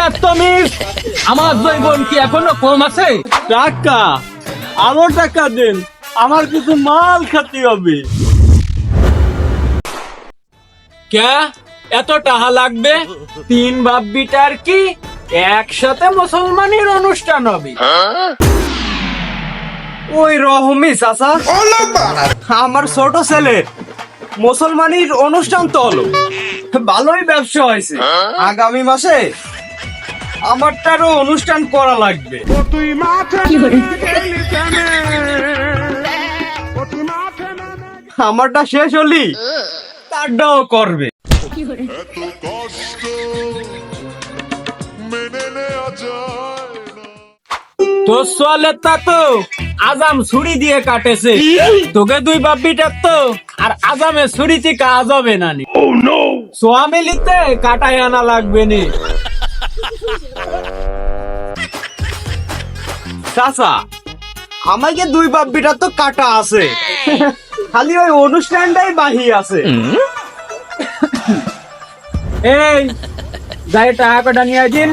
বাচ্চামিজ, আমার জৈবন কি এখনো কম আছে? টাকা, আরো টাকা দেন, আমার কিছু মাল খেতে হবে। কে এত টাকা লাগবে? 3 বাপ বিটার কি একসাথে মুসলমানের অনুষ্ঠান হবে? ওই রহমি চাচা, আমার ছোট ছেলে মুসলমানির অনুষ্ঠান তো হলো, ভালোই ব্যবসা হয়েছে। আগামী মাসে আমারটারও অনুষ্ঠান করা লাগবে। আমারটা শেষ হলি তারটাও করবে। তোর সোয়ালের তা তো আজাম ছুরি দিয়ে কাটেছে, তোকে 2 বাপ বিটার তো আর আজামে ছুরিতে কাজ হবে না নি। সোয়া মিলিতে কাটায় আনা লাগবে নি। চাচা, আমাকে 2 বাপ বিটার তো কাটা আছে, খালি ওই অনুষ্ঠানটাই বাহি আছে। এই যাই টাকা কটা নিয়ে আসিন।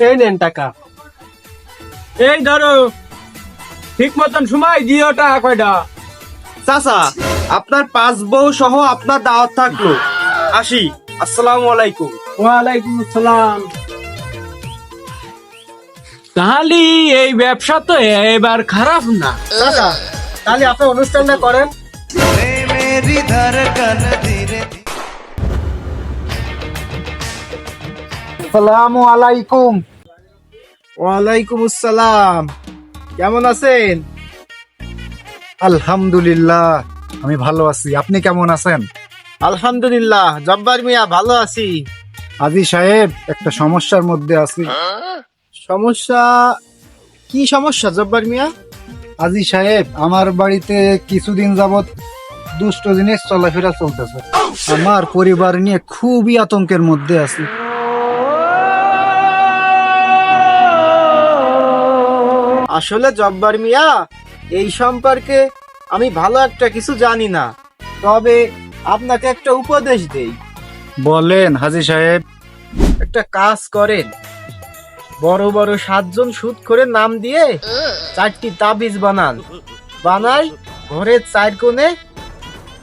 এই নেন টাকা। এই ধরো, ঠিক মতন সময় দিও টাকা কয়টা। চাচা, আপনার 5 বউ সহ আপনার দাওয়াত থাকলো। আসি, আসসালামু আলাইকুম। ওয়ালাইকুম আসসালাম। তাহলে এই ব্যবসা তো এবার খারাপ না। চাচা, তাহলে আপনি অনুষ্ঠানটা করেন। আসসালামু আলাইকুম। ওয়ালাইকুম আসসালাম। কেমন আছেন? আলহামদুলিল্লাহ, আমি ভালো আছি। আপনি কেমন আছেন? আলহামদুলিল্লাহ, জব্বার মিয়া ভালো আছি। আজি সাহেব, একটা সমস্যার মধ্যে আছি। সমস্যা? কি সমস্যা জব্বার মিয়া? আজি সাহেব, আমার বাড়িতে কিছুদিন যাবত দুষ্ট জিনিস চলাফেরা চলতেছে। আমার পরিবার নিয়ে খুবই আতঙ্কের মধ্যে আছি। আসলে জব্বার মিয়া, এই সম্পর্কে আমি ভালো একটা কিছু জানি না, তবে আপনাকে একটা উপদেশ দেই। বলেন হাজি সাহেব। একটা কাজ করেন, বড় বড় 7 জন সুদ করে নাম দিয়ে 4টি তাবিজ বানান, বানাই ঘরের 4 কোণে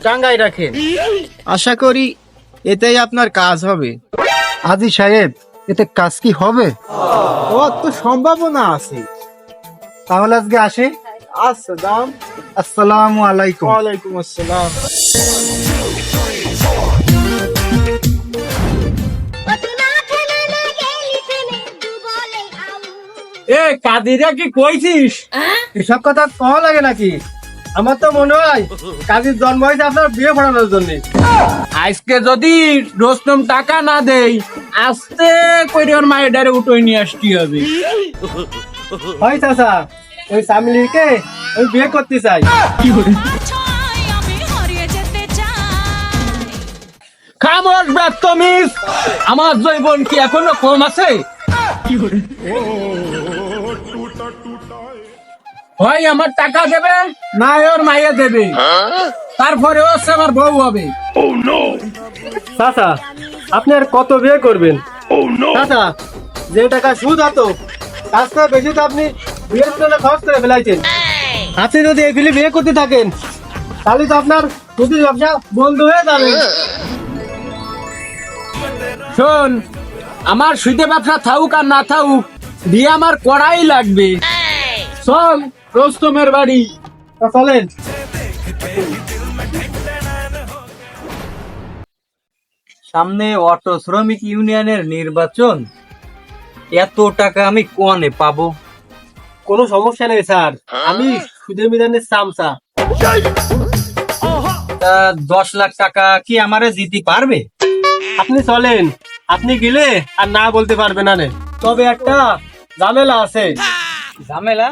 টাঙ্গাই রাখেন। আশা করি এতেই আপনার কাজ হবে। হাজি সাহেব, এতে কাজ কি হবে? ও তো সম্ভাবনা আছে। তাহলে আজকে আসি। আচ্ছা, দাম। আসসালামু আলাইকুম। ওয়ালাইকুম আসসালাম। এ কাদিরা কি কইছিস? এসব কথা কওয়া লাগে নাকি? আমার তো মনে হয় কাজীর জন্ম হয়েছে আপনার বিয়ে পড়ানোর জন্য। আজকে যদি রোস্তম টাকা না দেই, আস্তে করে ওর মায়ের ডারে উঠোই নিয়ে আসতে হবে। হয় চাচা, ওই সামিলিকে ওই বিয়ে করতে চাই। খামোশ বাচ্চামিজ, আমার জৈবন কি এখনো কম আছে? হয় আমার টাকা দেবে, না ওর মাইয়া দেবে, তারপরে ও আমার বউ হবে। চাচা, আপনি আর কত বিয়ে করবেন? চাচা, যে টাকা সুদ হতো তার চেয়ে বেশি তো আপনি বিয়ের জন্য খরচ করে ফেলাইছেন। আপনি যদি এই ফিলে বিয়ে করতে থাকেন তাহলে তো আপনার সুদের ব্যবসা বন্ধ হয়ে যাবে। শোন, আমার সুদে ব্যবসা থাকুক আর না থাকুক, বিয়ে আমার করাই লাগবে। চল রোস্তমের বাড়ি। তা চলেন। সামনে অটো শ্রমিক ইউনিয়নের নির্বাচন, এত টাকা আমি কোনে পাবো? কোনো সমস্যা নেই স্যার, আমি সুদের মিদানের চামচা। 10 লাখ টাকা কি আমারে জিতে পারবে? আপনি চলেন, আপনি গেলে আর না বলতে পারবে না। তবে একটা ঝামেলা আছে। ঝামেলা?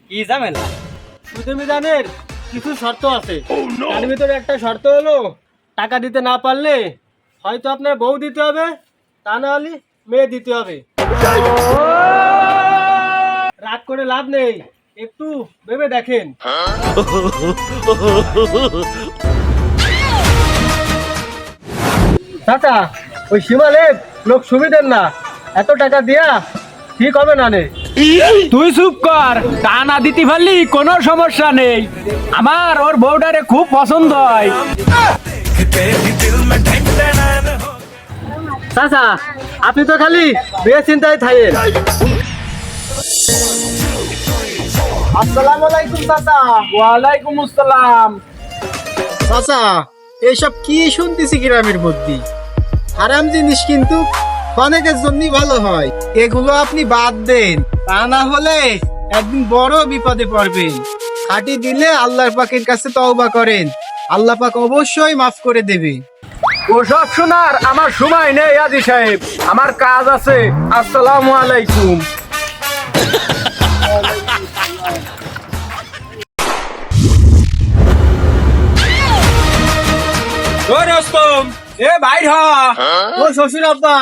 কি ঝামেলা? সুদের মিদানের কিছু শর্ত আছে। তার ভিতরে একটা শর্ত হলো, টাকা দিতে না পারলে হয়তো আপনার বউ দিতে হবে, তা না হলে মেয়ে দিতে হবে। রাগ করে লাভ নেই, একটু ভেবে দেখেন। চাচা, ওই সীমালেপ লোক সুবিধের না, এত টাকা দিয়া ঠিক হবে না নে। তুই চুপ কর, তা না দিতে পারলি কোনো সমস্যা নেই, আমার ওর বউডারে খুব পছন্দ হয়। চাচা, আপনি তো খালি বিয়ে চিন্তায় থাকেন। আসসালামু আলাইকুম চাচা। ওয়ালাইকুম আসসালাম। চাচা, এইসব কি শুনতেছি গ্রামের মধ্যে? হারাম জিনিস কিন্তু অনেকের জন্যই ভালো হয়, এগুলো আপনি বাদ দেন, তা না হলে একদিন বড় বিপদে পড়বেন। খাঁটি দিলে আল্লাহর পাকের কাছে তওবা করেন, আল্লাহ পাক অবশ্যই মাফ করে দেবে। ওসব শোনার আমার সময় নেই আজি সাহেব, আমার কাজ আছে। আসসালামু আলাইকুম। ও রস্তম, এ বাইর হ। ও শ্বশুর আব্বা,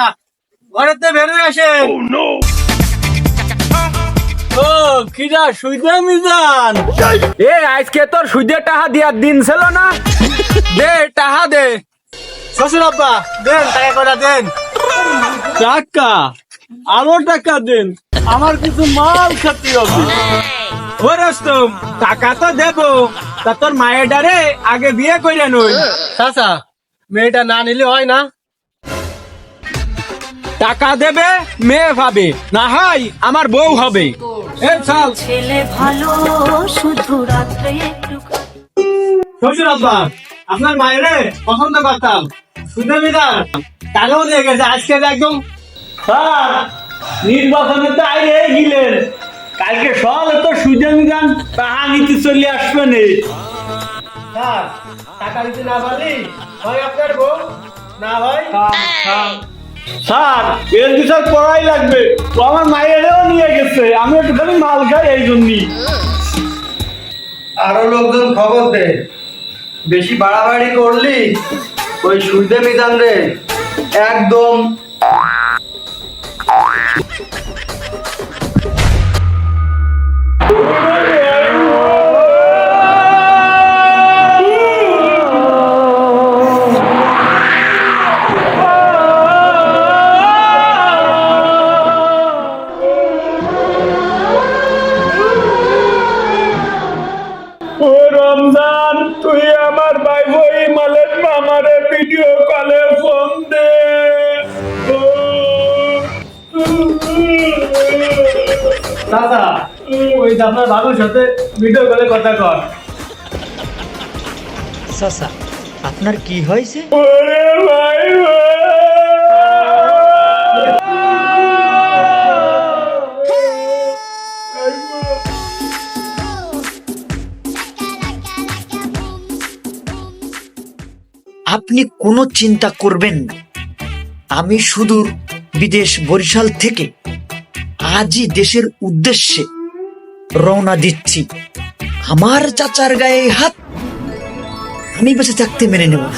ঘরেতে বেরোয় আসেন। ও কিরা সুইদা মিজান, এ আজকে তোর সুইদে টাহা দিয়ার দিন ছিল না? দে টাহা দে। শ্বশুর আব্বা, দেন টাকা কটা দেন। টাকা? আরো টাকা দেন, আমার কিছু মাল খেতে হবে। ও রস্তম, টাকা তো দেবো, তা তোর মায়ের ডারে আগে বিয়ে কইরা নই। চাচা, মেয়েটা না নিলে হয় না? টাকা দেবে, মেয়ে পাবে, না হয় আমার বউ হবে। এই চল। ছেলে ভালো শুধু রাত্রে একটু শ্বশুর আব্বা, আপনার মায়েরে পছন্দ করতাম, শুধু বিদার টাকাও দিয়ে গেছে, আজকে একদম স্যার, নির্বাচনে তো আইরে গেলেন, কালকে সকালে তো সুজা মিজান টাকা নিতে চলে আসবে নে। স্যার, টাকা দিতে না পারলি হয় আপনার বউ, না হয় স্যার, এর বিষয় পড়াই লাগবে, তো আমার মায়েরও নিয়ে গেছে, আমি একটু খালি মাল খাই এই জন্যই। আরো লোকজন খবর দে, বেশি বাড়াবাড়ি করলি ওই সুদে মিজান রে একদম ও রমজান, তুই আমার ভাই বই মালের মামারে ভিডিও কলে ফোন দে। চাচা, ওই যে আপনার বাবুর সাথে ভিডিও কলে কথা কর। চাচা, আপনার কি হয়েছে? ওরে ভাই আপনি কোনো চিন্তা করবেন না, আমি সুদূর বিদেশ বরিশাল থেকে আজই দেশের উদ্দেশ্যে রওনা দিচ্ছি। আমার চাচার গায়ে হাত আমি বেঁচে থাকতে মেনে নেব না।